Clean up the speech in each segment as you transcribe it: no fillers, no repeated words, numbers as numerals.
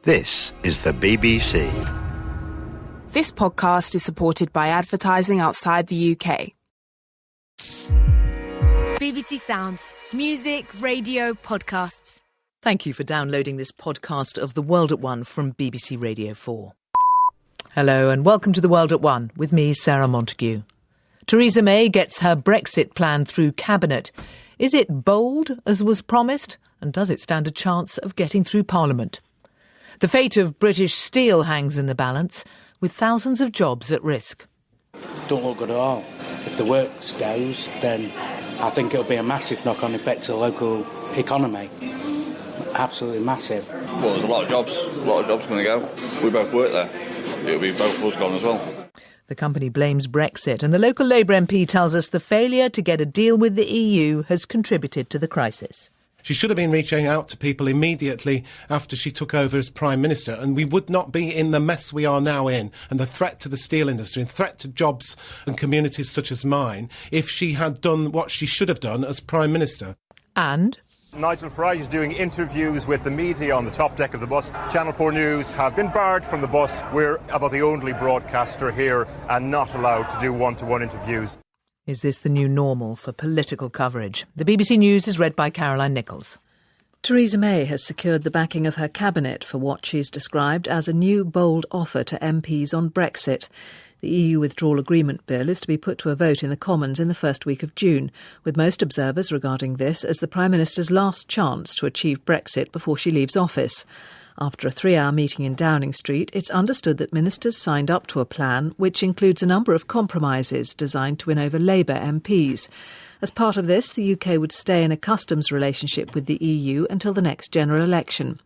This is the BBC. This podcast is supported by advertising outside the UK. BBC Sounds. Music, radio, podcasts. Thank you for downloading this podcast of The World at One from BBC Radio 4. Hello and welcome to The World at One with me, Sarah Montague. Theresa May gets her Brexit plan through Cabinet. Is it bold, as was promised? And does it stand a chance of getting through Parliament? The fate of British Steel hangs in the balance, with thousands of jobs at risk. Don't look good at all. If the works goes, then I think it'll be a massive knock-on effect to the local economy. Absolutely massive. Well, there's a lot of jobs going to go. We both work there. It'll be both of us gone as well. The company blames Brexit, and the local Labour MP tells us the failure to get a deal with the EU has contributed to the crisis. She should have been reaching out to people immediately after she took over as Prime Minister, and we would not be in the mess we are now in, and the threat to the steel industry and threat to jobs and communities such as mine, if she had done what she should have done as Prime Minister. And Nigel Farage is doing interviews with the media on the top deck of the bus. Channel 4 News have been barred from the bus. We're about the only broadcaster here and not allowed to do one-to-one interviews. is this the new normal for political coverage? The BBC News is read by Caroline Nichols. Theresa May has secured the backing of her cabinet for what she's described as a new bold offer to MPs on Brexit. The EU Withdrawal Agreement Bill is to be put to a vote in the Commons in the first week of June, with most observers regarding this as the Prime Minister's last chance to achieve Brexit before she leaves office. After a 3-hour meeting in Downing Street, it's understood that ministers signed up to a plan which includes a number of compromises designed to win over Labour MPs. As part of this, the UK would stay in a customs relationship with the EU until the next general election.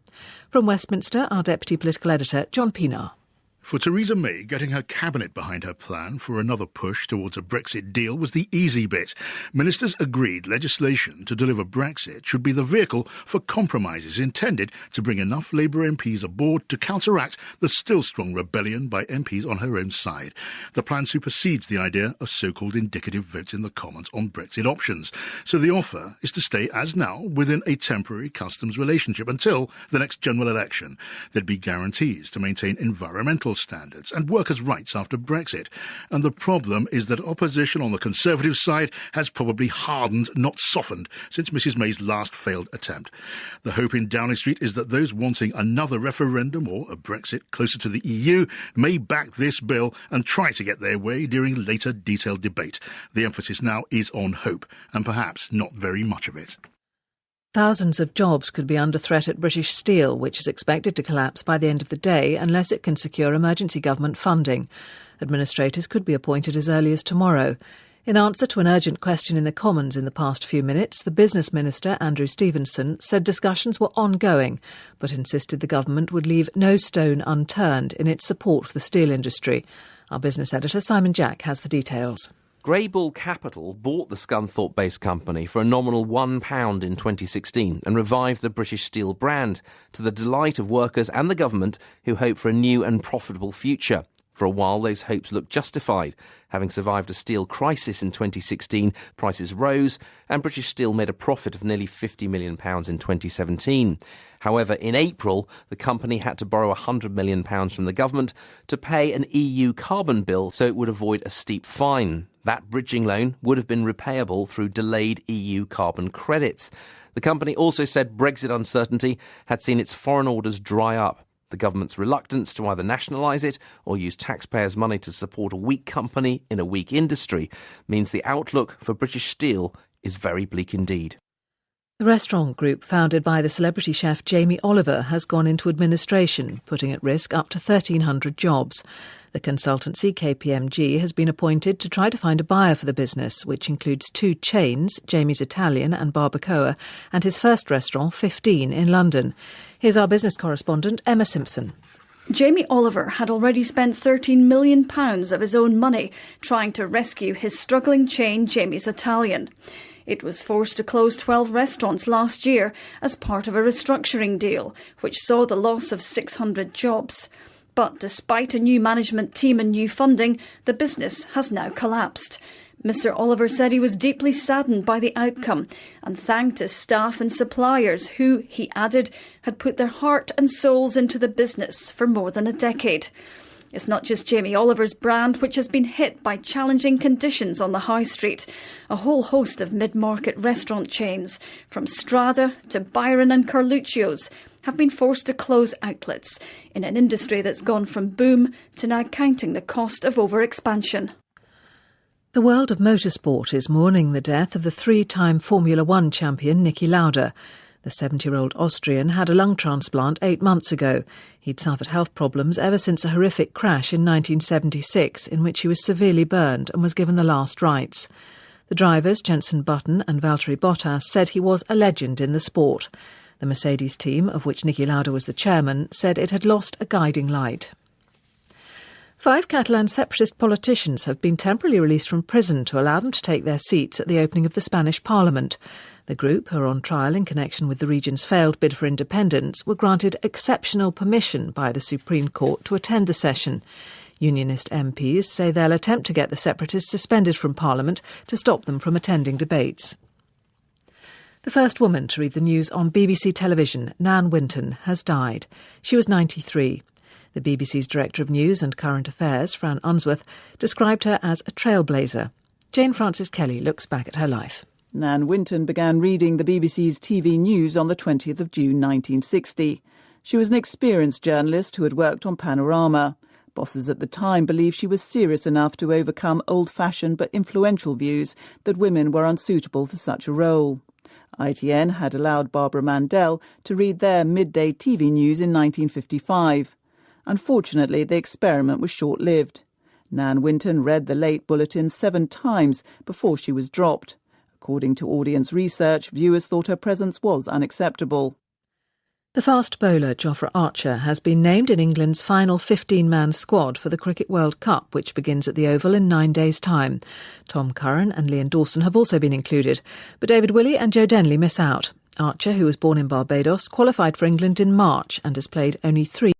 From Westminster, our Deputy Political Editor, John Pinar. For Theresa May, getting her cabinet behind her plan for another push towards a Brexit deal was the easy bit. Ministers agreed legislation to deliver Brexit should be the vehicle for compromises intended to bring enough Labour MPs aboard to counteract the still strong rebellion by MPs on her own side. The plan supersedes the idea of so-called indicative votes in the Commons on Brexit options. So the offer is to stay as now within a temporary customs relationship until the next general election. There'd be guarantees to maintain environmental standards and workers' rights after Brexit. And the problem is that opposition on the Conservative side has probably hardened, not softened, since Mrs May's last failed attempt. The hope in Downing Street is that those wanting another referendum or a Brexit closer to the EU may back this bill and try to get their way during later detailed debate. The emphasis now is on hope, and perhaps not very much of it. Thousands of jobs could be under threat at British Steel, which is expected to collapse by the end of the day unless it can secure emergency government funding. Administrators could be appointed as early as tomorrow. In answer to an urgent question in the Commons in the past few minutes, the Business Minister, Andrew Stevenson, said discussions were ongoing, but insisted the government would leave no stone unturned in its support for the steel industry. Our business editor, Simon Jack, has the details. Greybull Capital bought the Scunthorpe-based company for a nominal £1 in 2016 and revived the British Steel brand, to the delight of workers and the government who hope for a new and profitable future. For a while, those hopes looked justified. Having survived a steel crisis in 2016, prices rose and British Steel made a profit of nearly £50 million in 2017. However, in April, the company had to borrow £100 million from the government to pay an EU carbon bill so it would avoid a steep fine. That bridging loan would have been repayable through delayed EU carbon credits. The company also said Brexit uncertainty had seen its foreign orders dry up. The government's reluctance to either nationalise it or use taxpayers' money to support a weak company in a weak industry means the outlook for British Steel is very bleak indeed. The restaurant group founded by the celebrity chef Jamie Oliver has gone into administration, putting at risk up to 1,300 jobs. The consultancy KPMG has been appointed to try to find a buyer for the business, which includes 2 chains, Jamie's Italian and Barbacoa, and his first restaurant, 15, in London. Here's our business correspondent, Emma Simpson. Jamie Oliver had already spent £13 million of his own money trying to rescue his struggling chain, Jamie's Italian. It was forced to close 12 restaurants last year as part of a restructuring deal, which saw the loss of 600 jobs. But despite a new management team and new funding, the business has now collapsed. Mr. Oliver said he was deeply saddened by the outcome and thanked his staff and suppliers who, he added, had put their heart and souls into the business for more than a decade. It's not just Jamie Oliver's brand which has been hit by challenging conditions on the high street. A whole host of mid-market restaurant chains, from Strada to Byron and Carluccio's, have been forced to close outlets in an industry that's gone from boom to now counting the cost of over-expansion. The world of motorsport is mourning the death of the three-time Formula One champion Niki Lauda. The 70-year-old Austrian had a lung transplant 8 months ago. He'd suffered health problems ever since a horrific crash in 1976 in which he was severely burned and was given the last rites. The drivers, Jenson Button and Valtteri Bottas, said he was a legend in the sport. The Mercedes team, of which Niki Lauda was the chairman, said it had lost a guiding light. 5 Catalan separatist politicians have been temporarily released from prison to allow them to take their seats at the opening of the Spanish Parliament. The group, who are on trial in connection with the region's failed bid for independence, were granted exceptional permission by the Supreme Court to attend the session. Unionist MPs say they'll attempt to get the separatists suspended from Parliament to stop them from attending debates. The first woman to read the news on BBC television, Nan Winton, has died. She was 93. The BBC's Director of News and Current Affairs, Fran Unsworth, described her as a trailblazer. Jane Frances Kelly looks back at her life. Nan Winton began reading the BBC's TV news on the 20th of June 1960. She was an experienced journalist who had worked on Panorama. Bosses at the time believed she was serious enough to overcome old-fashioned but influential views that women were unsuitable for such a role. ITN had allowed Barbara Mandel to read their midday TV news in 1955. Unfortunately, the experiment was short-lived. Nan Winton read the late bulletin 7 times before she was dropped. According to audience research, viewers thought her presence was unacceptable. The fast bowler Jofra Archer has been named in England's final 15-man squad for the Cricket World Cup, which begins at the Oval in 9 days' time. Tom Curran and Liam Dawson have also been included, but David Willey and Joe Denley miss out. Archer, who was born in Barbados, qualified for England in March and has played only 3